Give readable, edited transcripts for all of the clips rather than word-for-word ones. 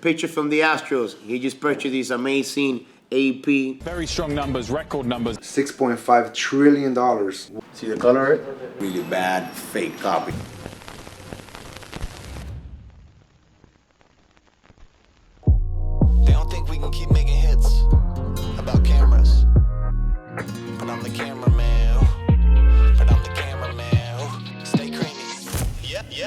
pitcher from the Astros. He just purchased this amazing AP. Very strong numbers, record numbers. $6.5 trillion. See the color of it? Really bad, fake copy. They don't think we can keep making hits about cameras. But I'm the cameraman. But I'm the cameraman. Stay creamy.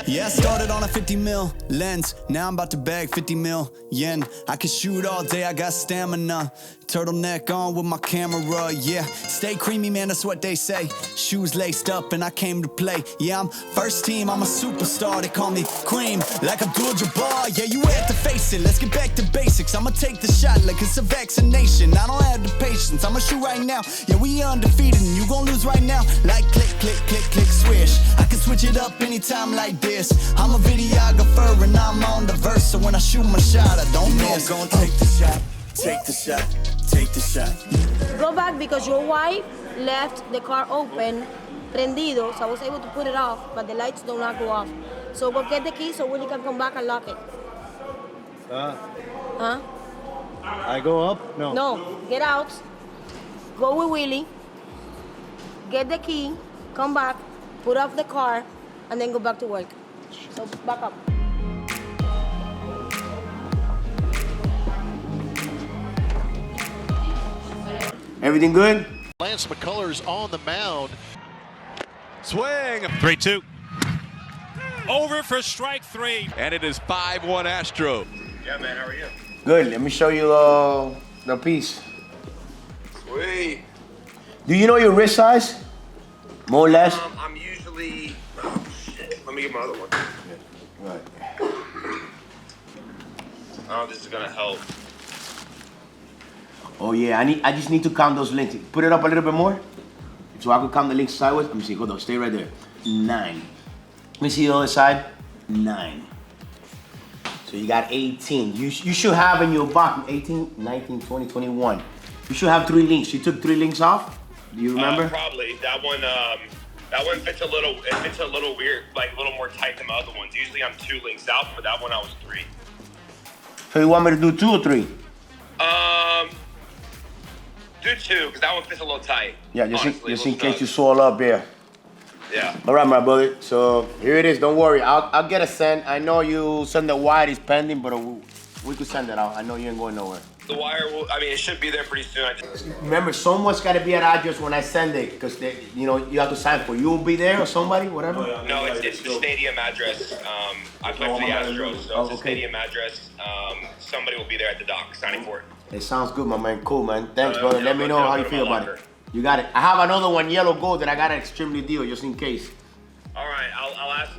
Yeah, I started on a 50 mil lens. Now I'm about to bag 50 mil yen. I can shoot all day, I got stamina. Turtleneck on with my camera, yeah. Stay creamy, man, that's what they say. Shoes laced up and I came to play. Yeah, I'm first team, I'm a superstar. They call me Cream, like Abdul-Jabbar. Yeah, you had to face it, let's get back to basics. I'ma take the shot like it's a vaccination. I don't have the patience, I'ma shoot right now. Yeah, we undefeated and you gon' lose right now. Like click, click, click, click, swish. I can switch it up anytime like this. I'm a videographer and I'm on the verse. So when I shoot my shot, I don't miss. I'm gonna take the shot, take the shot. Take the shot. Go back because your wife left the car open, prendido, so I was able to put it off, but the lights do not go off. So go get the key so Willie can come back and lock it. Huh? I go up? No. No, get out. Go with Willie. Get the key, come back, put off the car, and then go back to work. So back up. Everything good? Lance McCullers on the mound. Swing. 3-2. Over for strike three. And it is 5-1 Astro. Yeah, man, how are you? Good. Let me show you the piece. Sweet. Do you know your wrist size? More or less? I'm usually, oh shit, let me get my other one. Right. Oh, this is gonna help. Oh yeah, I just need to count those links. Put it up a little bit more, so I could count the links sideways. Let me see. Hold on. Stay right there. 9. Let me see the other side. 9. So you got 18. You should have in your box 18, 19, 20, 21. You should have 3 links. You took 3 links off. Do you remember? Probably that one. That one fits a little. It fits a little weird, like a little more tight than my other ones. Usually I'm 2 links out, but that one I was 3. So you want me to do 2 or 3? Do 2, because that one fits a little tight. Yeah, just honestly, in case you swell up, yeah. Yeah. All right, my brother. So here it is. Don't worry. I'll get a send. I know you send the wire is pending, but we could send it out. I know you ain't going nowhere. The wire will. I mean, it should be there pretty soon. Remember, someone's got to be at address when I send it, because you have to sign for. You'll be there or somebody, whatever. No, it's the stadium address. I play for the Astros, so it's the stadium address. Somebody will be there at the dock signing for it. It sounds good, my man. Cool, man. Thanks, brother. Let me know how you feel about it. You got it. I have another one, yellow gold, that I got an extremely deal just in case. All right, I'll ask.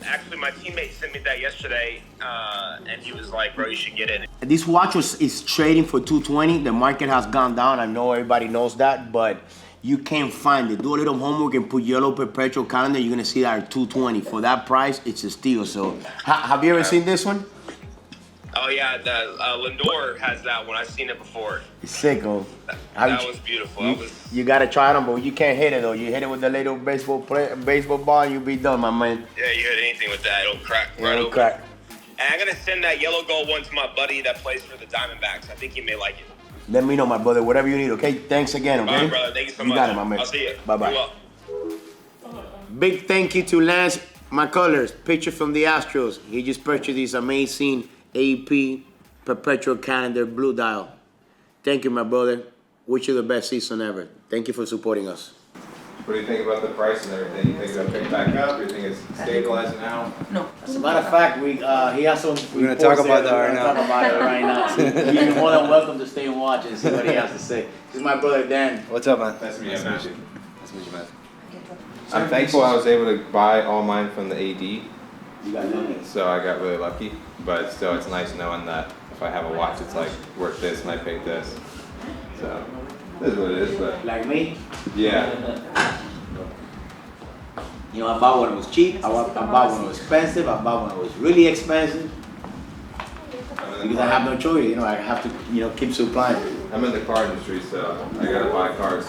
Actually, my teammate sent me that yesterday, and he was like, "Bro, you should get it." This watch is trading for $220. The market has gone down. I know everybody knows that, but you can't find it. Do a little homework and put yellow perpetual calendar. You're gonna see that at $220. For that price, it's a steal. So, have you ever seen this one? Oh yeah, Lindor has that one. I've seen it before. It's sick, oh. That was beautiful. You gotta try them, but you can't hit it though. You hit it with the little baseball ball, and you'll be done, my man. Yeah, you hit anything with that, it'll crack right It'll open. crack. And I'm gonna send that yellow gold one to my buddy that plays for the Diamondbacks. I think he may like it. Let me know, my brother. Whatever you need, okay? Thanks again, okay? All right, brother. Thank you so much. You got it, my man. I'll see you. Bye-bye. Big thank you to Lance McCullers, pitcher from the Astros. He just purchased this amazing AP perpetual calendar blue dial. Thank you, my brother. Wish you the best season ever. Thank you for supporting us. What do you think about the price and everything? You think it'll pick back up? You think it's stabilizing now? No. As a matter of fact, he has some. We're gonna talk about that right now. Talk about it right now. So you're more than welcome to stay and watch and see what he has to say. This is my brother Dan. What's up, man? Nice to meet you, man. Nice to meet you, man. I'm thankful I was able to buy all mine from the AD, You got it. so I got really lucky. But still, it's nice knowing that if I have a watch, it's like worth this and I paid this. So this is what it is. But Like me? yeah, You know, I bought when it was cheap. I bought when it was expensive. I bought when it was really expensive. Because I have no choice. You know, I have to, keep supplying. I'm in the car industry, so I gotta buy cars,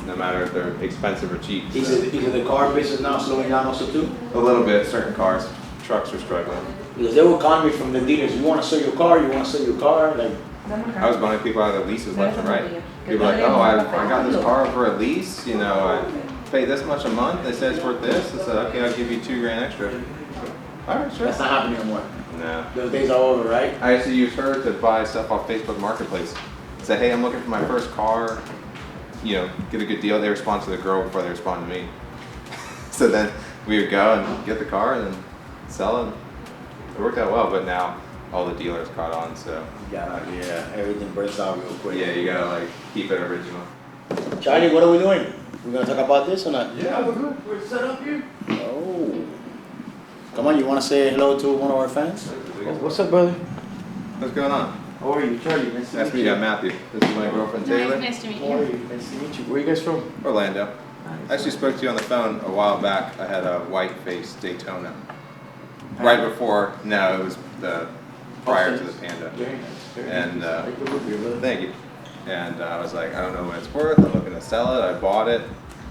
no matter if they're expensive or cheap. Is it the car business now slowing down also too? A little bit, certain cars. Trucks are struggling. Because they were calling me from the dealers, you want to sell your car, like... I was buying people out of leases left and right. People were like, oh, I got this car for a lease, you know, I pay this much a month, they said it's worth this, I said, okay, I'll give you $2 grand extra. Alright, sure. That's not happening anymore. No. Those days are over, right? I used to use her to buy stuff off Facebook Marketplace. Say, hey, I'm looking for my first car, you know, get a good deal. They respond to the girl before they respond to me. So then we would go and get the car and then sell it. It worked out well, but now all the dealers caught on, so. Yeah, everything burns out real quick. Yeah, you gotta like keep it original. Charlie, what are we doing? We're gonna talk about this or not? Yeah, we're good. We're set up here. Oh. Come on, you wanna say hello to one of our fans? What's up, brother? What's going on? How are you, Charlie? Nice to Nice to meet meet you. you. I'm Matthew. This is my girlfriend Taylor. Nice to meet How are you. you? Nice to meet you. Where are you guys from? Orlando. I actually spoke to you on the phone a while back. I had a white face Daytona. Right before, no, it was prior to the Panda. Very nice. Very And nice. Like the look here, brother. thank you. And I was like, I don't know what it's worth. I'm looking to sell it. I bought it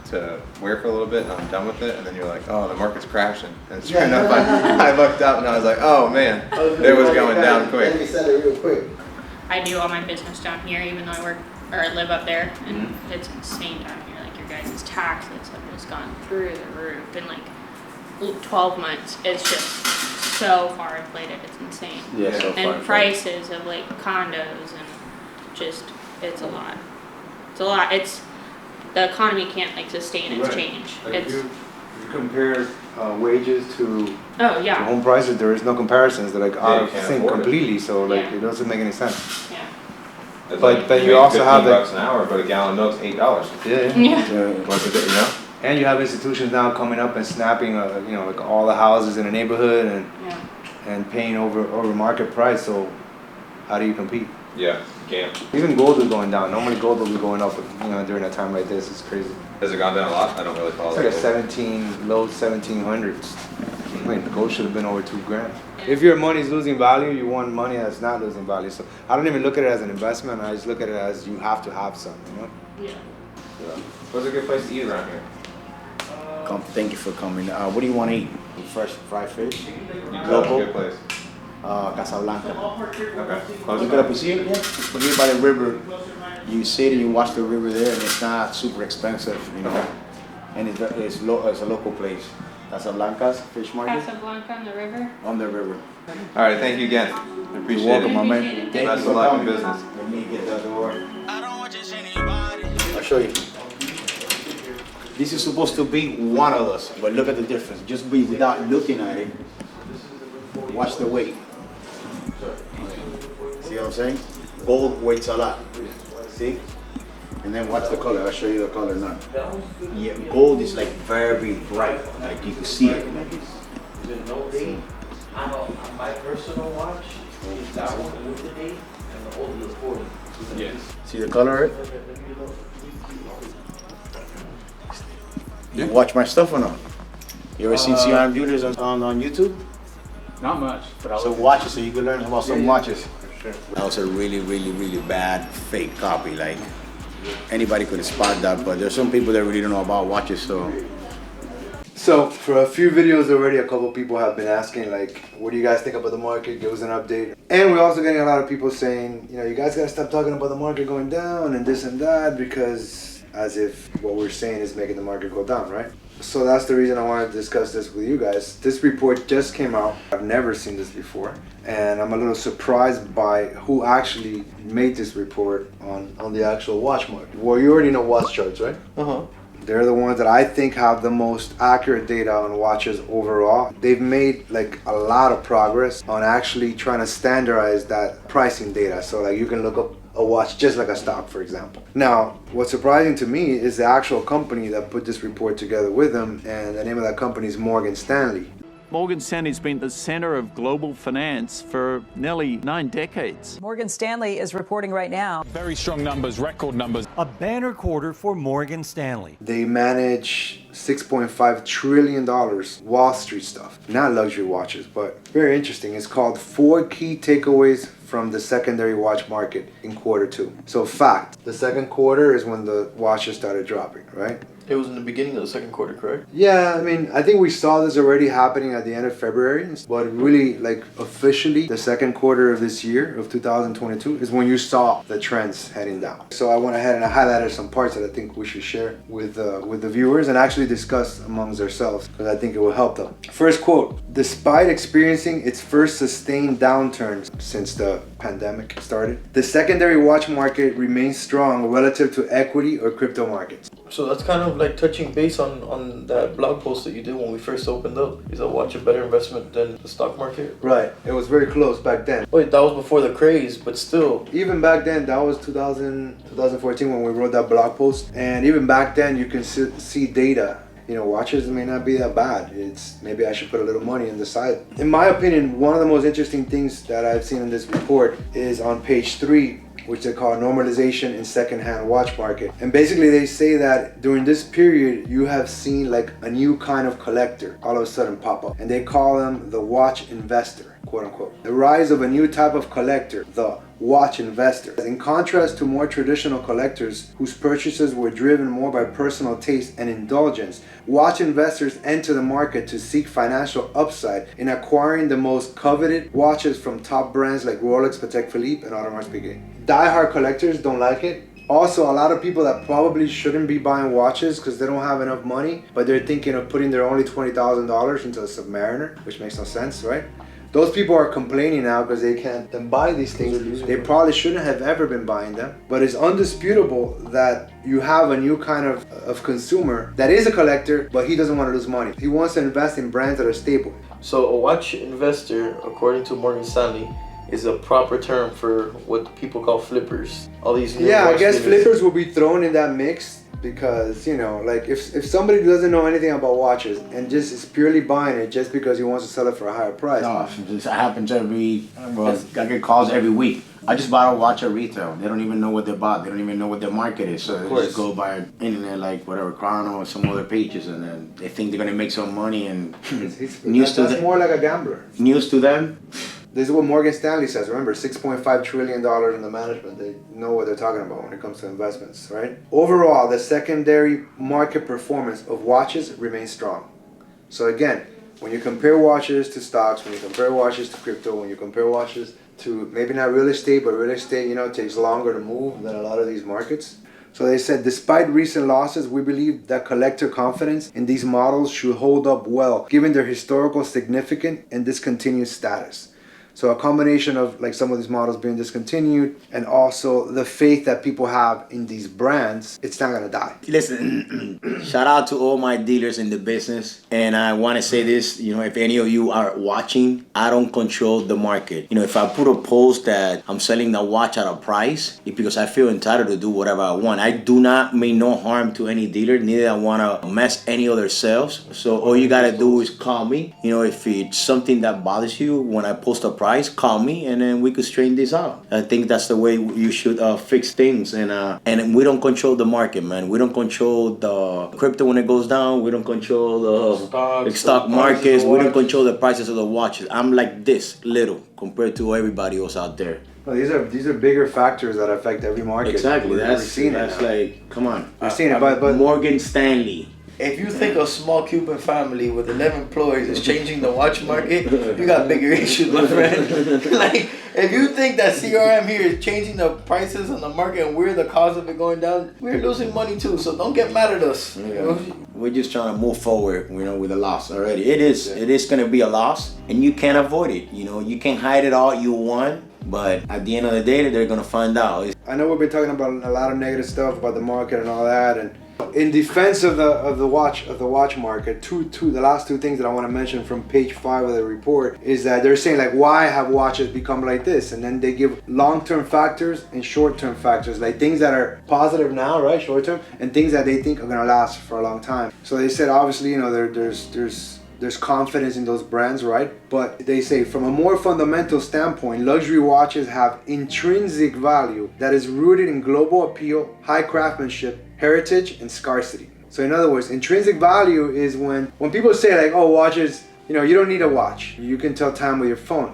to wear for a little bit, and I'm done with it. And then you're like, oh, the market's crashing. And sure enough, I looked up and I was like, oh man, it was going down quick. Let me sell it real quick. I do all my business down here, even though I work or I live up there, and it's insane down here. Like your guys' taxes have just gone through the roof in like 12 months. It's just so far inflated. It's insane. Yeah, so far. And prices of like condos and just it's a lot. It's a lot. It's the economy can't like sustain its Right. change. Like It's if you compare wages to oh yeah. home prices, there is no comparisons. They're like out you of can't sync afford it. completely. So like Yeah. it doesn't make any sense. Yeah. It's But like, then you make also have $15 an hour, but a gallon of milk's $8. Yeah. Yeah. What's it, you know? And you have institutions now coming up and snapping, you know, like all the houses in the neighborhood Yeah. and paying over market price. So how do you compete? Yeah, you can't. Even gold is going down. Normally gold will be going up, you know, during a time like this. It's crazy. Has it gone down a lot? I don't really follow It's like a that. 17, low 1700s. I mean, gold should have been over $2 grand. If your money's losing value, you want money that's not losing value. So I don't even look at it as an investment. I just look at it as you have to have some, you know? Yeah. What's a good place to eat around here? Thank you for coming. What do you want to eat? Fresh fried fish? You tell Local? a good place. Casablanca. Okay. Close Look enough. it up, you see it? Yeah. It's here by the river. You sit and you watch the river there, and it's not super expensive, you know. And it's a local place. Casablanca's fish market Casablanca on the river. on the river. All right, thank you again. I appreciate You're welcome, it. my man. Appreciate it. Thank Best you of for luck in coming. business. Let me get the door. I don't want just anybody. I'll show you. This is supposed to be one of us, but look at the difference. Just be without looking at it. Watch the weight. See what I'm saying? Gold weighs a lot. See? And then watch the color. I'll show you the color now. Yeah, gold is like very bright. Like you can see it. My personal watch is that one with the date and the old is 40. Yes. See the color of it? You watch my stuff or not? You ever seen CRM Jewelers on YouTube? Not much, but So watch it so you can learn about some watches. That was a really, really, really bad fake copy. Like anybody could have spotted that, but there's some people that really don't know about watches. So for a few videos already, a couple people have been asking like, what do you guys think about the market? Give us an update. And we're also getting a lot of people saying, you know, you guys gotta stop talking about the market going down and this and that, because as if what we're saying is making the market go down, right? So that's the reason I wanted to discuss this with you guys. This report just came out. I've never seen this before. And I'm a little surprised by who actually made this report on the actual watch market. Well, you already know watch charts, right? Uh-huh. They're the ones that I think have the most accurate data on watches overall. They've made like a lot of progress on actually trying to standardize that pricing data. So like you can look up a watch just like a stock, for example. Now, what's surprising to me is the actual company that put this report together with them, and the name of that company is Morgan Stanley. Morgan Stanley's been at the center of global finance for nearly 9 decades. Morgan Stanley is reporting right now. Very strong numbers, record numbers. A banner quarter for Morgan Stanley. They manage $6.5 trillion Wall Street stuff. Not luxury watches, but very interesting. It's called 4 Key Takeaways from the Secondary Watch Market in Q2. So fact, the second quarter is when the watches started dropping, right? It was in the beginning of the second quarter, correct? Yeah, I mean, I think we saw this already happening at the end of February, but really, like, officially, the second quarter of this year, of 2022, is when you saw the trends heading down. So I went ahead and I highlighted some parts that I think we should share with the viewers and actually discuss amongst ourselves, because I think it will help them. First quote: despite experiencing its first sustained downturn since the pandemic started, the secondary watch market remains strong relative to equity or crypto markets. So that's kind of like touching base on that blog post that you did when we first opened up. Is a watch a better investment than the stock market? Right. It was very close back then. Wait, that was before the craze, but still. Even back then, that was 2014 when we wrote that blog post. And even back then, you can see data. You know, watches may not be that bad. It's maybe I should put a little money on the side. In my opinion, one of the most interesting things that I've seen in this report is on page 3, which they call normalization in secondhand watch market. And basically they say that during this period, you have seen like a new kind of collector all of a sudden pop up. And they call them the watch investor, quote unquote. The rise of a new type of collector, the watch investor. In contrast to more traditional collectors whose purchases were driven more by personal taste and indulgence, watch investors enter the market to seek financial upside in acquiring the most coveted watches from top brands like Rolex, Patek Philippe, and Audemars Piguet. Die-hard collectors don't like it. Also, a lot of people that probably shouldn't be buying watches because they don't have enough money, but they're thinking of putting their only $20,000 into a Submariner, which makes no sense, right? Those people are complaining now because they can't then buy these things. They probably shouldn't have ever been buying them. But it's undisputable that you have a new kind of consumer that is a collector, but he doesn't want to lose money. He wants to invest in brands that are stable. So a watch investor, according to Morgan Stanley, is a proper term for what people call flippers. All these new I guess dealers. flippers will be thrown in that mix. Because, you know, like if somebody doesn't know anything about watches and just is purely buying it just because he wants to sell it for a higher price. No, it happens I get calls every week. I just bought a watch at retail. They don't even know what they bought. They don't even know what their market is. So they just go by internet, like whatever, Chrono or some other pages, and then they think they're gonna make some money. And that's more like a gambler. News to them. This is what Morgan Stanley says. Remember, $6.5 trillion in the management. They know what they're talking about when it comes to investments, right? Overall, the secondary market performance of watches remains strong. So again, when you compare watches to stocks, when you compare watches to crypto, when you compare watches to maybe not real estate, but real estate, you know, takes longer to move than a lot of these markets. So they said, despite recent losses, we believe that collector confidence in these models should hold up well, given their historical significant and discontinued status. So a combination of like some of these models being discontinued and also the faith that people have in these brands, it's not gonna die. Listen, shout out to all my dealers in the business. And I wanna say this, you know, if any of you are watching, I don't control the market. You know, if I put a post that I'm selling the watch at a price, it's because I feel entitled to do whatever I want. I do not mean no harm to any dealer, neither I wanna mess any other sales. So all you gotta do is call me. You know, if it's something that bothers you when I post a price, call me and then we could straighten this out. I think that's the way you should fix things. And we don't control the market, man. We don't control the crypto when it goes down. We don't control the stock markets. We don't control the prices of the watches. I'm like this little compared to everybody else out there. Well, these are bigger factors that affect every market. Exactly. That's like, come on. We're seeing it, but Morgan Stanley. If you think a small Cuban family with 11 employees is changing the watch market, you got bigger issues, my friend. Like, if you think that CRM here is changing the prices on the market and we're the cause of it going down, we're losing money too. So don't get mad at us. Yeah. You know? We're just trying to move forward, you know, with a loss already. It is going to be a loss, and you can't avoid it. You know, you can hide it all you want, but at the end of the day, they're going to find out. I know we've been talking about a lot of negative stuff about the market and all that, and in defense of the watch market, the last two things that I want to mention from page 5 of the report is that they're saying like, why have watches become like this? And then they give long-term factors and short-term factors, like things that are positive now, right, short-term, and things that they think are gonna last for a long time. So they said obviously, you know, there's confidence in those brands, right? But they say from a more fundamental standpoint, luxury watches have intrinsic value that is rooted in global appeal, high craftsmanship, heritage, and scarcity. So in other words, intrinsic value is when people say like, oh, watches, you know, you don't need a watch. You can tell time with your phone.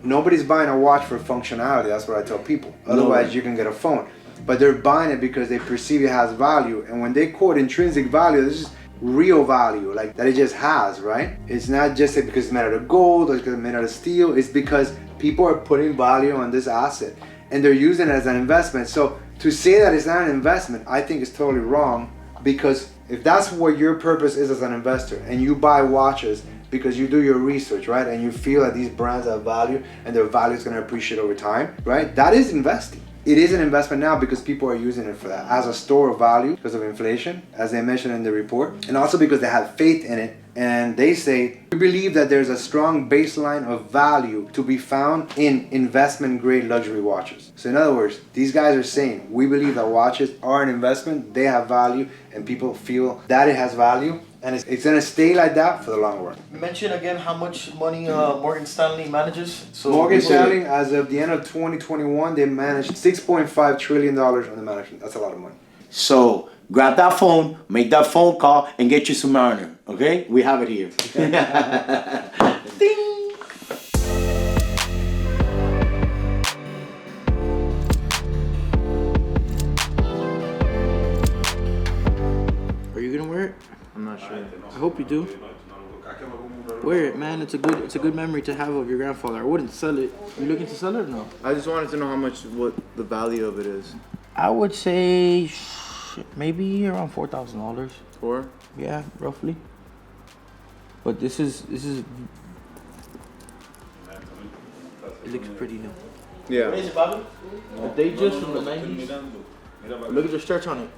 Nobody's buying a watch for functionality. That's what I tell people. Otherwise, you can get a phone. but they're buying it because they perceive it has value. And when they quote intrinsic value, this is real value, like that it just has, right? It's not just because it's made out of gold or because it's made out of steel. It's because people are putting value on this asset and they're using it as an investment. So to say that it's not an investment, I think is totally wrong, because if that's what your purpose is as an investor and you buy watches because you do your research, right? And you feel that these brands have value and their value is going to appreciate over time, right? That is investing. It is an investment now because people are using it for that, as a store of value because of inflation, as they mentioned in the report, and also because they have faith in it. And they say, we believe that there's a strong baseline of value to be found in investment grade luxury watches. So in other words, these guys are saying, we believe that watches are an investment, they have value, and people feel that it has value, and it's gonna stay like that for the long run. Mention again how much money Morgan Stanley manages. So Morgan Stanley, as of the end of 2021, they managed $6.5 trillion on the management. That's a lot of money. So grab that phone, make that phone call, and get you Submariner. Okay, we have it here. Ding. Are you gonna wear it? I'm not sure. I hope you do. Wear it, man. It's a good memory to have of your grandfather. I wouldn't sell it. You looking to sell it or no? I just wanted to know what the value of it is. I would say maybe around $4,000. For? Yeah, roughly. But this is it looks pretty new. Yeah. What is it, Bobby? A Datejust from the 90s. Look at the stretch on it.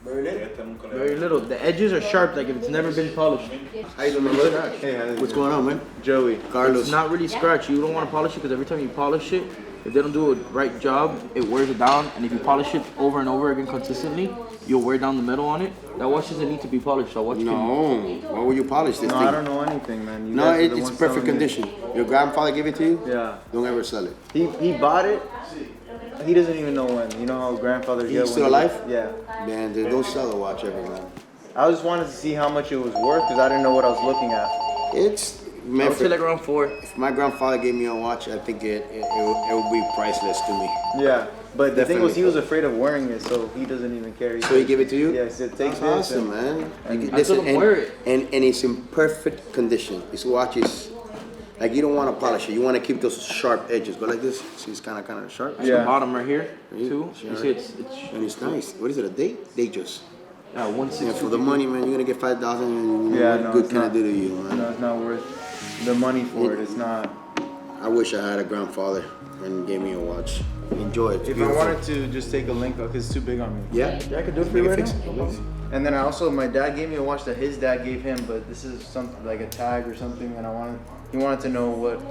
Very little. Very little. The edges are sharp, like if it's never been polished. How you doing, man? Hey, what's going on, man? Joey. Carlos. It's not really scratchy. You don't want to polish it because every time you polish it, if they don't do a right job, it wears it down. And if you polish it over and over again consistently, you'll wear down the metal on it. That watch doesn't need to be polished. So watch. No. Why would you polish this thing? I don't know anything, man. You no, guys are the it's ones perfect telling me. condition. Your grandfather gave it to you? Yeah. Don't ever sell it. He bought it. He doesn't even know when. You know how grandfathers get He's still alive? Yeah. Man, they don't sell a watch ever, man. I just wanted to see how much it was worth because I didn't know what I was looking at. It's I would say like around 4. If my grandfather gave me a watch, I think it would be priceless to me. Yeah, but the thing was, he was afraid of wearing it, so he doesn't even care. So he gave it to you? Yeah, he said, take this. Awesome, man. And I told him wear it. And it's in perfect condition. This watch is, like, you don't want to polish it. You want to keep those sharp edges. Go like this. See, it's kind of sharp. That's the bottom right here, too. You see it's and it's nice. What is it, a Datejust? Yeah, 160. Yeah, for the money, man, you're going to get $5,000 and what good can it do to you, man? No, it's not worth the money for it. It's not. I wish I had a grandfather and gave me a watch. Enjoy it. It's if beautiful. I wanted to just take a link, because it's too big on me. Yeah? Yeah, I could do it for you right now. And then my dad gave me a watch that his dad gave him, but this is something like a tag or something, and he wanted to know what,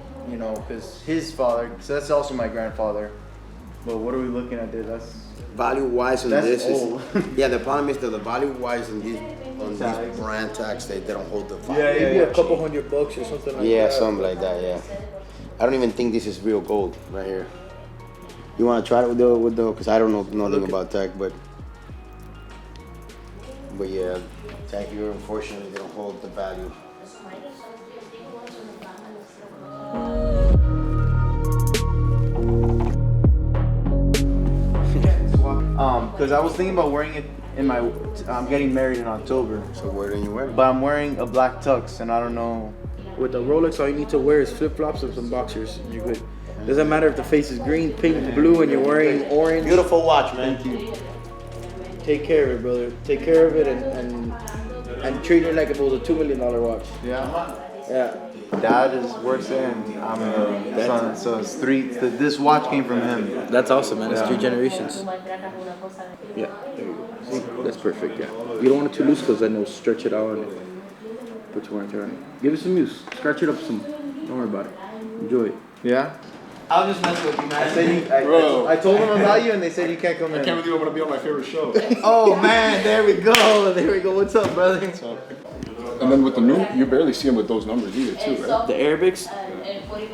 because his father, so that's also my grandfather. But what are we looking at there? That's value-wise on that's this old. Yeah, the problem is that the value-wise on these brand tags, they don't hold the value. Yeah, maybe a couple $100 or something like that. Yeah, something like that, yeah. I don't even think this is real gold right here. You want to try it with the, because I don't know nothing about tag, but yeah, tag here, unfortunately, they don't hold the value. Because I was thinking about wearing it in my. I'm getting married in October. So where do you wear it? But I'm wearing a black tux, and I don't know. With the Rolex, all you need to wear is flip-flops and some boxers. You're good. Doesn't matter if the face is green, pink, blue, and you're wearing orange. Beautiful watch, man. Thank you. Take care of it, brother. Take care of it and treat it like if it was a $2 million watch. Yeah. Yeah. Dad works there, and I'm a son, so it's 3. This watch came from him. That's awesome, man. It's 3 generations. Yeah, there you go. See, that's perfect. Yeah. You don't want it too loose because then it'll stretch it out and put wear and tear on it. Give it some use. Scratch it up some. Don't worry about it. Enjoy it. Yeah. I'll just mess with you, man. I told them about you, and they said you can't come in. I can't believe I'm gonna be on my favorite show. Oh man, there we go. There we go. What's up, brother? What's up? And then with the new, you barely see them with those numbers either, too, right? The Arabics,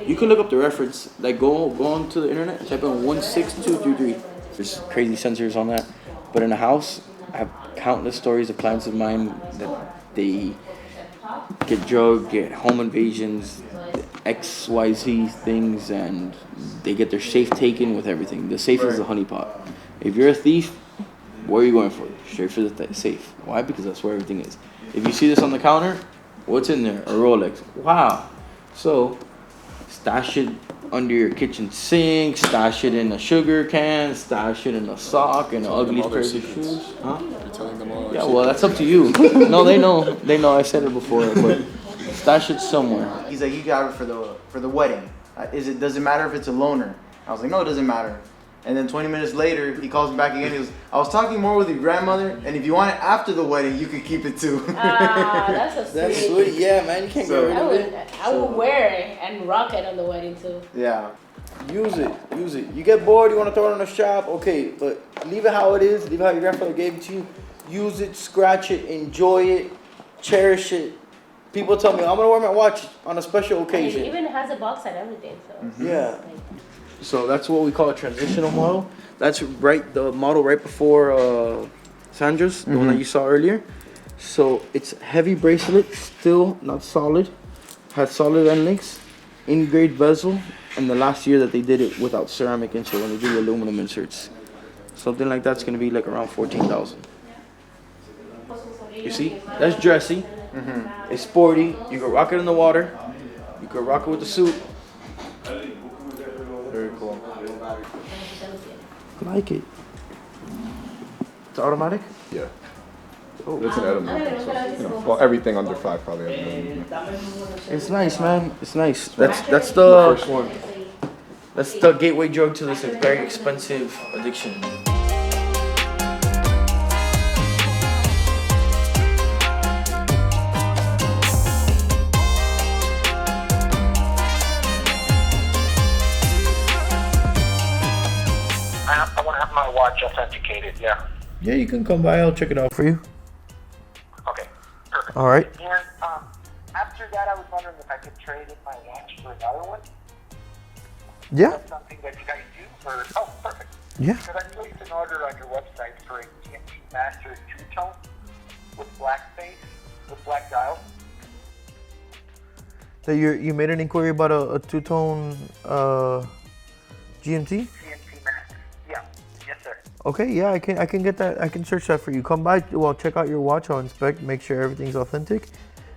you can look up the reference. Like go onto the internet and type in 16233. There's crazy sensors on that. But in a house, I have countless stories of clients of mine that they get drugged, get home invasions. XYZ things and they get their safe taken with everything. The safe is the honeypot. If you're a thief, where are you going for? Straight for the safe. Why? Because that's where everything is. If you see this on the counter, what's in there? A Rolex. Wow. So, stash it under your kitchen sink, stash it in a sugar can, stash it in a sock, and an ugly pair of shoes. Huh? You're telling them all. Yeah, well, that's up to you. No, they know. They know. I said it before, but stash it somewhere. He's like, you got it for the wedding. Does it matter if it's a loaner? I was like, no, it doesn't matter. And then 20 minutes later, he calls me back again. He goes, I was talking more with your grandmother, and if you want it after the wedding, you could keep it too. Ah, that's a sweet. That's sweet. Yeah, man, you can't get rid of it. I would wear it and rock it on the wedding too. Yeah. Use it. You get bored, you want to throw it in the shop, okay, but leave it how it is. Leave it how your grandfather gave it to you. Use it, scratch it, enjoy it, cherish it. People tell me, I'm going to wear my watch on a special occasion. It even has a box and everything, so. Yeah. So that's what we call a transitional model. That's the model right before Sandra's, the one that you saw earlier. So it's heavy bracelet, still not solid. Has solid end links, engraved bezel, and the last year that they did it without ceramic insert when they do the aluminum inserts. Something like that's gonna be like around 14,000. You see, that's dressy. It's sporty. You can rock it in the water. You can rock it with the suit. Very cool. I like it. It's automatic? Yeah. Oh, it's an Heirloom. So, well, everything under 5 probably has been. It's nice, man. It's nice. That's the first one. That's the gateway drug to this very expensive addiction. I want to have my watch authenticated, yeah. Yeah, you can come by. I'll check it out for you. Okay, perfect. All right. And after that, I was wondering if I could trade in my watch for another one. Yeah. Is that something that you guys do? Or, oh, perfect. Yeah. Because I placed an order on your website for a TNT Master two-tone with black face, with black dial. So you made an inquiry about a two-tone GMT? Okay, yeah, I can get that. I can search that for you. Come by, well, check out your watch. I'll inspect, make sure everything's authentic,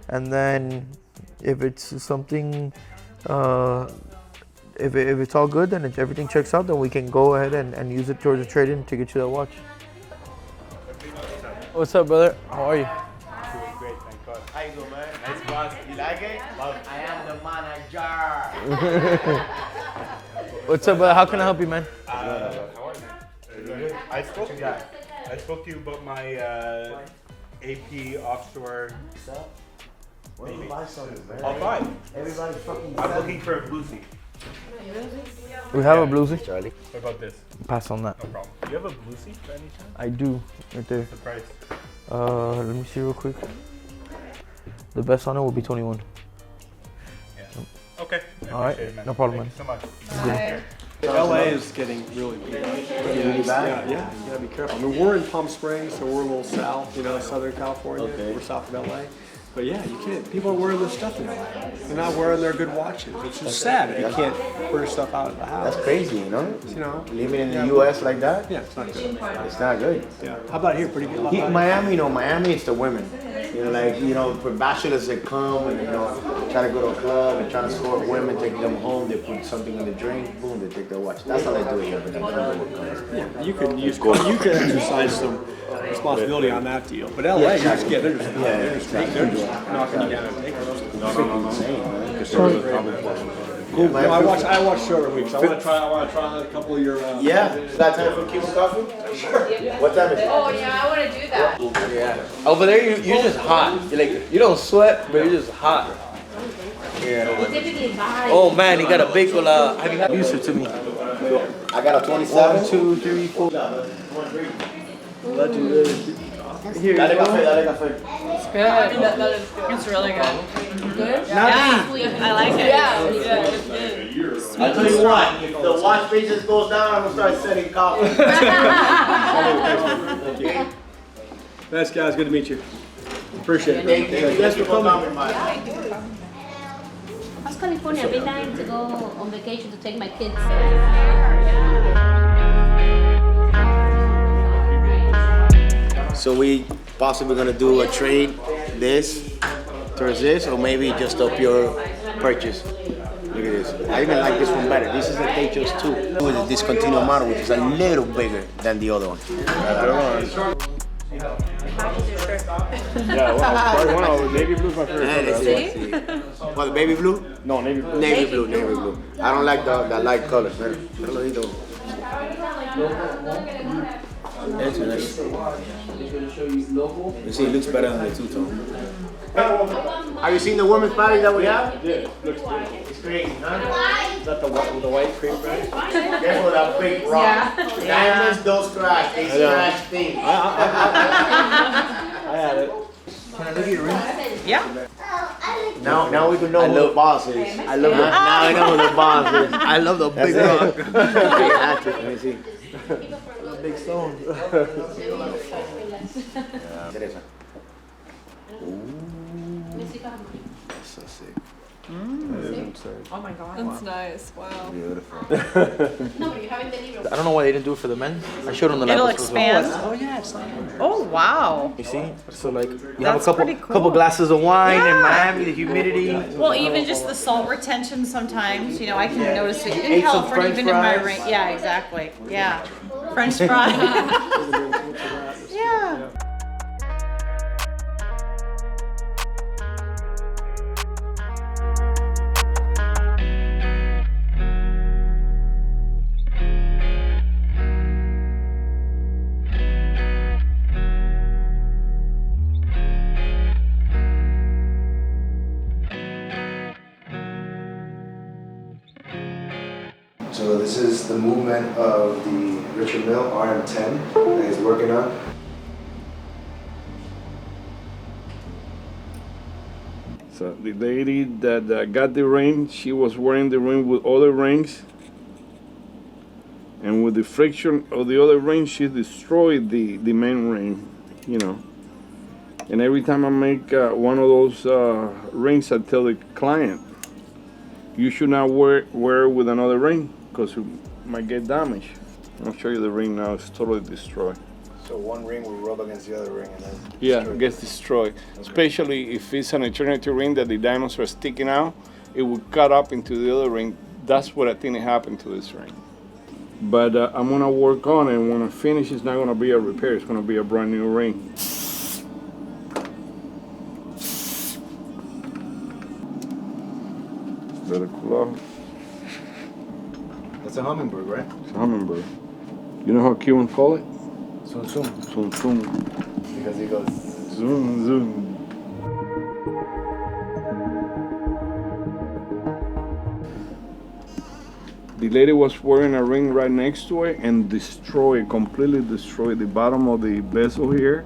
and then if it's something, if it's all good, then if everything checks out, then we can go ahead and use it towards the trade-in to get you that watch. What's up, brother? How are you? Doing great, thank God. How you doing, man? Nice boss. You like it? I am the manager. What's up, brother? How can I help you, man? How are you, man? I spoke to you about my AP offshore. Maybe. I'll buy. Everybody's fucking. I'm looking for a bluesy. We have a bluesy. Charlie. What about this? Pass on that. No problem. Do you have a bluesy by any chance? I do, right there. What's the price? Let me see real quick. The best on it will be 21. Yeah. Okay. All right. No problem, man. Thank you so much. Bye. LA is getting really bad. Yeah, you gotta be careful. I mean, we're in Palm Springs, so we're a little south, Southern California. Okay. We're south of LA. But yeah, you can't. People are wearing this stuff in LA. They're not wearing their good watches, which is sad. You can't wear stuff out of the house. That's crazy, Living in the U.S. like that. Yeah, it's not good. It's not good. Yeah. How about here? Pretty good. Miami, Miami, it's the women. For bachelors that come and try to go to a club and try to score women, take them home. They put something in the drink, boom, they take their watch. That's how they do it here. But they don't do it. Yeah, you can exercise some responsibility on that deal. But LA, you just get they're just knocking you down and taking those. Cool, man. No, I watch shorter weeks. I want to try a couple of your. Yeah, is that time for Cuban coffee? Sure. What time is it? Oh yeah, I want to do that. Yeah. Over there, you're just hot. You don't sweat, but you're just hot. Yeah. Oh man, you got a big one. Have you had? Use it to me. I got a 27. 1, 2, 3, 4. Legendary. Here you It's go. good. That is good. It's really good. Good? Yeah. I like it. Yeah, it's good. I'll tell you what, if the watch business goes down, I'm going to start selling coffee. Thanks, guys. Good to meet you. Appreciate it. Thank you guys for coming. How's California? I've been dying to go on vacation to take my kids. So we possibly gonna do a trade this towards this, or maybe just a pure purchase. Look at this. I even like this one better. This is the Techos 2 with the discontinued model, which is a little bigger than the other one. Yeah, well, navy blue's my favorite color. What, the baby blue? No, navy blue. Navy blue, navy blue. I don't like the light color. That's nice. You see, it looks better than the two-tone. Have you seen the women's body that we have? Yeah, looks good. It's crazy, huh? Is that the white cream bag? Careful that big rock. Diamonds don't scratch, they scratch things. I had it. Can I look at your ring? Yeah. Now we can know who the boss is. I love it. Now I know who the boss is. I love the big rock. Let me see. Big stone. Teresa. That's so sick. Oh my god. That's nice. Wow. Beautiful. No, but you haven't delivered. I don't know why they didn't do it for the men. I showed them the It'll levels. expand. Oh yeah, it's like. Oh wow. You see? So like you have a That's couple pretty cool. couple glasses of wine in Yeah. Miami, the humidity. Well, even just the salt retention sometimes, you know, I can notice it You in ate some California, French even in my fries? ring. Yeah, exactly. Yeah. French fries. Yeah. So this is the movement of the Richard Mille RM10 that he's working on. So the lady that got the ring, she was wearing the ring with other rings. And with the friction of the other ring, she destroyed the main ring, you know. And every time I make one of those rings, I tell the client, you should not wear it with another ring because it might get damaged. I'll show you the ring now, it's totally destroyed. So one ring will rub against the other ring and then Yeah, it gets destroyed. Especially if it's an eternity ring that the diamonds are sticking out, it will cut up into the other ring. That's what I think happened to this ring. But I'm gonna work on it. When I finish, it's not gonna be a repair. It's gonna be a brand new ring. Better cool off. That's a hummingbird, right? It's a hummingbird. You know how Cuban call it? Zoom, zoom. Zoom, zoom. Because he goes zoom, zoom. The lady was wearing a ring right next to it and completely destroyed the bottom of the bezel here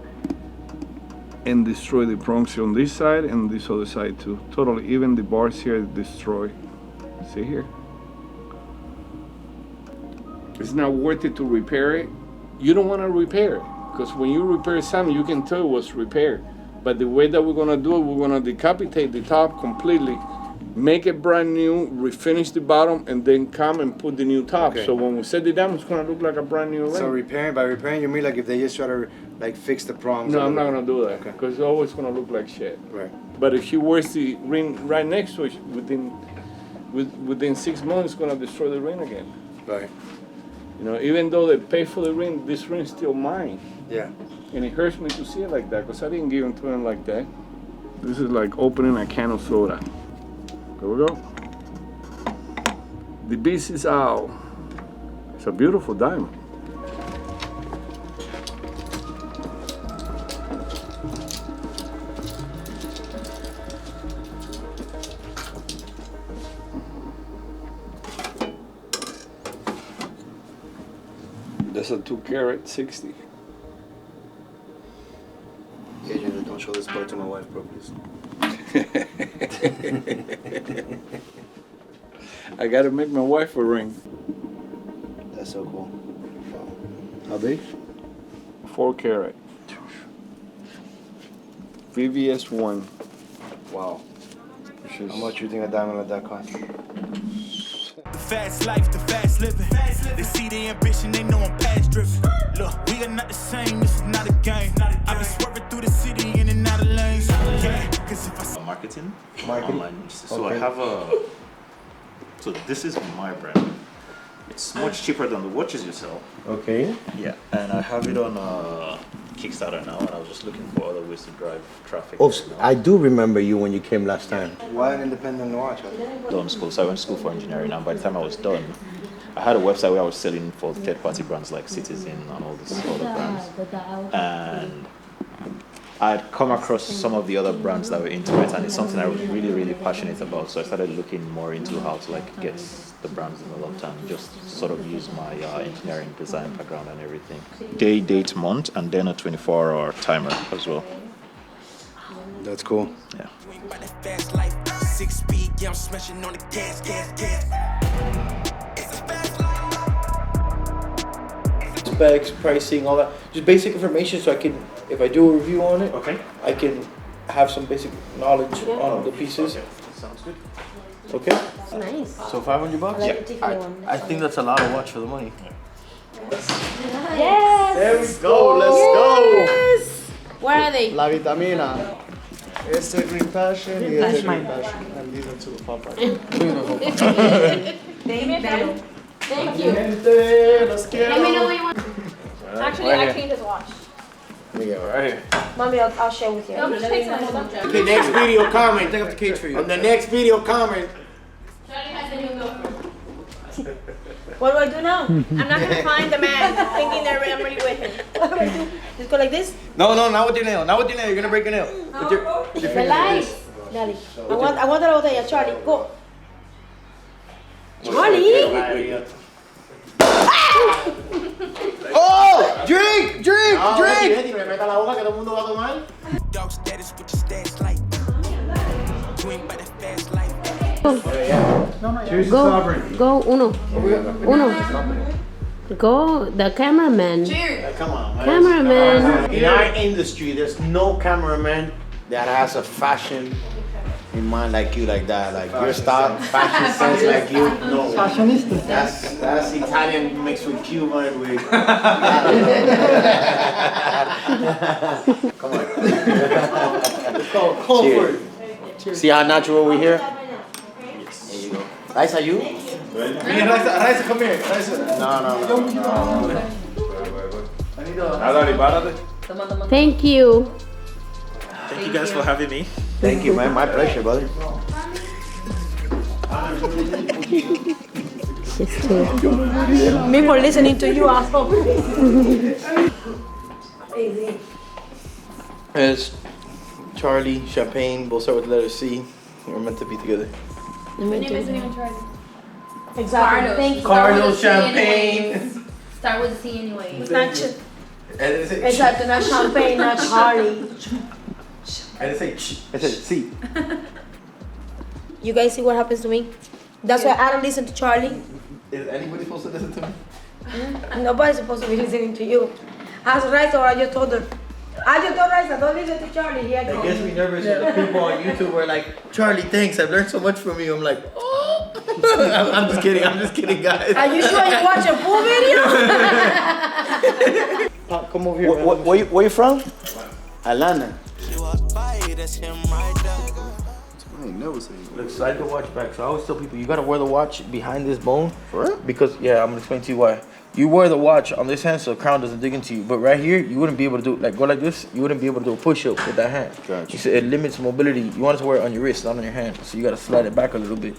and destroyed the prongs on this side and this other side too. Totally, even the bars here is destroyed. See here? It's not worth it to repair it. You don't want to repair it because when you repair something, you can tell it was repaired. But the way that we're gonna do it, we're gonna decapitate the top completely, make it brand new, refinish the bottom, and then come and put the new top. Okay. So when we set it down, it's gonna look like a brand new ring. So by repairing, you mean like if they just try to like fix the prongs? No, I'm not gonna do that because it's always gonna look like shit. Right. But if she wears the ring right next to it, within 6 months, it's gonna destroy the ring again. Right. You know, even though they pay for the ring, this ring's still mine. Yeah. And it hurts me to see it like that because I didn't give it to him like that. This is like opening a can of soda. There we go. The beast is out. It's a beautiful diamond. That's a 2 carat 60. Yeah, don't show this part to my wife, bro, please. I gotta make my wife a ring. That's so cool. How big? 4 carat. VVS1. Wow. How much you think a diamond like that costs? The fast life, the fast living. They see the ambition, they know I'm past driven. Look, we are not the same, this is not a game. I be swerving through the city in and out of lanes. Yeah, cause if I Marketing. Marketing. Online. So Okay. I have a. So this is my brand. It's much cheaper than the watches you sell. Okay. Yeah, and I have it on Kickstarter now, and I was just looking for other ways to drive traffic. Oh, I do remember you when you came last time. Why an independent watch? Done school, so I went to school for engineering, and by the time I was done, I had a website where I was selling for third-party brands like Citizen and all these other brands. And I'd come across some of the other brands that were into it, and it's something I was really, really passionate about. So I started looking more into how to like get the brands developed and just sort of use my engineering design background and everything. Day, date, month, and then a 24-hour timer as well. That's cool. Yeah. fast life, 6 speed, yeah, I'm smashing on the gas. Specs, pricing, all that. Just basic information so I can, if I do a review on it, okay, I can have some basic knowledge on the pieces. Okay. Sounds good. Okay. It's nice. So $500? Yeah. I think that's a lot of watch for the money. Yes. There we go. Let's go. Yes. Where are they? La vitamina. Este es Green Passion. Green Y este Passion. Green Passion. And these are two of Papa. Thank you. Let's get Let me know what you want. Actually, Right I here. cleaned his watch. Let me get right here. Mommy, I'll share with you. No, just take some. Okay, next video comment. Take up the cage for you. On the next video comment. What do I do now? I'm not gonna find the man thinking that I'm really with him. Just go like this? No, not with your nail. Not with your nail. You're gonna break your nail. With your finger like Relax. this. Dale. Aguanta la botella, Charlie. Go. Charlie. Oh! Drink! Dog status with your stats like. You ain't by the fast life. Go, uno. Go, the cameraman. Come on, man. Cameraman. In our industry, there's no cameraman that has a fashion in mind like you, like that. Like your style, fashion sense like you. No. Fashionista. That's Italian mixed with Cuban with. Come on. It's called comfort. Cheers. See how natural we here? There you go. Raisa, you? Raisa, come here. Raisa. No. Thank you. Thank you guys for having me. Thank you, man. My pleasure, brother. Me for listening to you, asshole. It's Charlie, Champagne, both start with the letter C. We're meant to be together. My name isn't even Charlie. Exactly. Thank you. Carlos Champagne. Start with a C anyway. It's not And it's exactly, not champagne, not Charlie. And it's a C. You guys see what happens to me? That's why I don't listen to Charlie. Is anybody supposed to listen to me? Nobody's supposed to be listening to you. Ask Raisa or I just told her. I just told Raisa, don't listen to Charlie. He It gets me nervous when the people on YouTube are like, Charlie, thanks, I've learned so much from you. I'm like, oh. I'm just kidding, guys. Are you sure you watch a full video? Pop, come over here. Where you from? Atlanta. I ain't never seen it. Look, slide the watch back. So I always tell people, you gotta wear the watch behind this bone. For real? Because, yeah, I'm gonna explain to you why. You wear the watch on this hand so the crown doesn't dig into you. But right here, you wouldn't be able to do, like, go like this, you wouldn't be able to do a push-up with that hand. Gotcha. So it limits mobility. You want it to wear it on your wrist, not on your hand. So you gotta slide it back a little bit.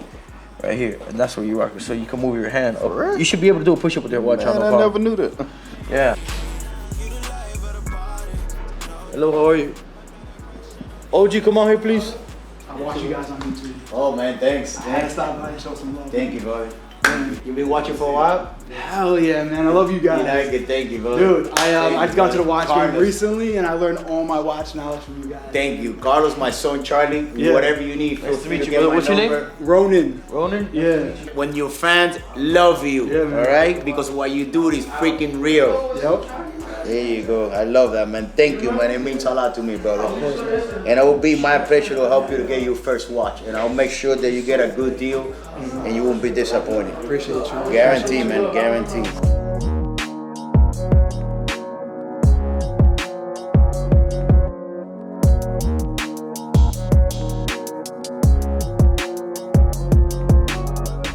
Right here. And that's where you rock it. So you can move your hand up. For real? You should be able to do a push-up with your watch on the I palm. never knew that. Yeah. Hello, how are you? OG, come on here, please. I watch you guys on YouTube. Oh man, thanks. I had to stop by and show some love. Thank you, brother. You been watching for a while? Hell yeah, man. I love you guys. Thank you, brother. Dude, I just got to the watch game Carlos. recently and I learned all my watch knowledge from you guys. Thank you. Carlos, my son Charlie, Yeah. whatever you need, feel Nice to free meet to you, get brother. my What's your number. name? Ronan. Ronan? Yeah. When your fans love you, Yeah, man. alright? Because what you do is freaking real. Yep. There you go. I love that, man. Thank you, man. It means a lot to me, brother. And it will be my pleasure to help you to get your first watch. And I'll make sure that you get a good deal and you won't be disappointed. Appreciate you. Guarantee, man. Guarantee.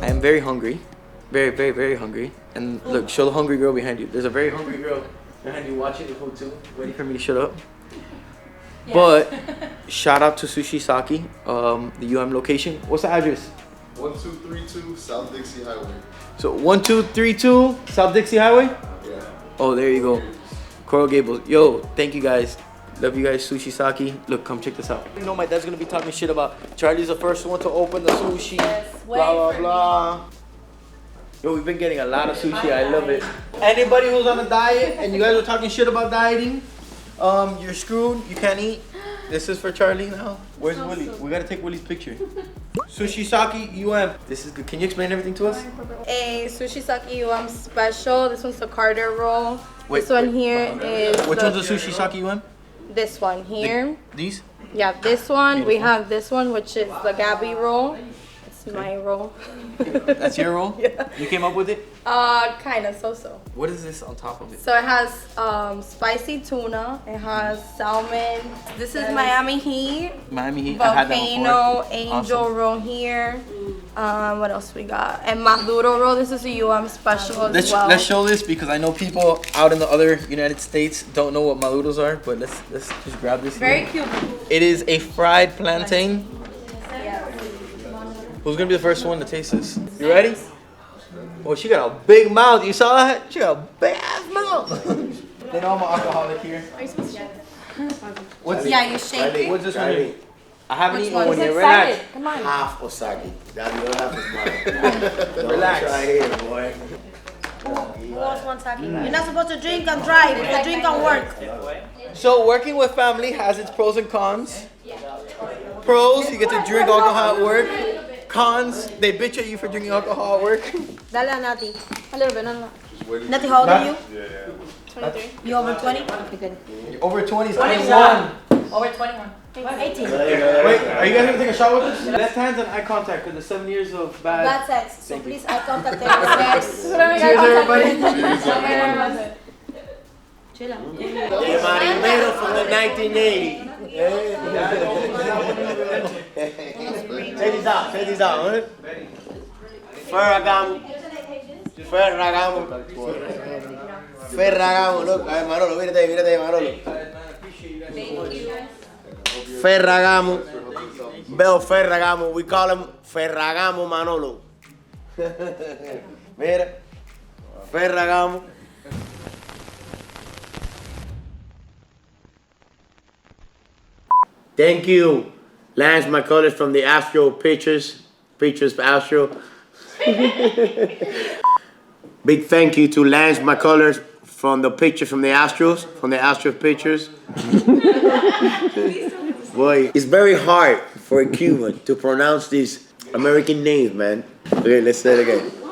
I am very hungry. Very, very, very hungry. And look, show the hungry girl behind you. There's a very hungry girl behind you watching the whole too, waiting for me to shut up. Yes. But shout out to Sushi Saki, the UM location. What's the address? 1232 South Dixie Highway. So 1232 South Dixie Highway? Yeah. Oh, there you go. Coral Gables. Yo, thank you guys. Love you guys, Sushi Saki. Look, come check this out. You know my dad's gonna be talking shit about Charlie's the first one to open the sushi. Yes, blah, blah, blah. Yo, we've been getting a lot of sushi. I love it. Anybody who's on a diet and you guys are talking shit about dieting, you're screwed. You can't eat. This is for Charlie now. Where's Willie? We gotta take Willie's picture. Sushi Saki UM. This is good. Can you explain everything to us? A Sushi Saki UM special. This one's the Carter roll. Wait, this one here is. Which one's the Sushi Saki UM? This one here. These? Yeah, this one. Beautiful. We have this one, which is the Gabby roll. It's my roll. That's your roll? Yeah. You came up with it? Kinda, so. What is this on top of it? So it has spicy tuna. It has salmon. This is Miami Heat. Miami Heat. I had that Volcano, before. Angel Awesome. roll here. What else we got? And Maduro roll. This is a UM special as well. Let's show this because I know people out in the other United States don't know what maduros are, but let's just grab this. Very cute. It is a fried plantain. Who's gonna be the first one to taste this? You ready? Oh, she got a big mouth. You saw that? She got a big ass mouth. They know I'm an alcoholic here. Are you supposed to shake? What's Yeah, you shake it. What's this one here? I haven't Which eaten one? one yet. It's Relax. excited. Come on. Half Osaki. That the other half is mine. Relax. Try here, boy. Who wants one sake? You're not supposed to drink and drive. It's a drink and work. So working with family has its pros and cons. Pros, you get to drink alcohol at work. Cons, they bitch at you for drinking alcohol at work. Dale a Nati. A little bit, no. Nati, how old are you? Yeah. 23. You over 20? Okay, good. Over 20 is 21. Over 21. 18. Wait, are you guys gonna take a shot with us? Left hands and eye contact because the 7 years of bad. Bad sex. So please eye contact Cheers, everybody. Chill out. The marinero from the 1980s. Check this out, huh? Ferragamo, look, Manolo, mírate ahí, Manolo. Ferragamo, Bel Ferragamo, we call him Ferragamo Manolo. Mira, Ferragamo. Thank you, Lance McCullers from the Astro Pictures for Astro. Big thank you to Lance McCullers from the Astro Pictures. Boy, it's very hard for a Cuban to pronounce these American names, man. Okay, let's say it again.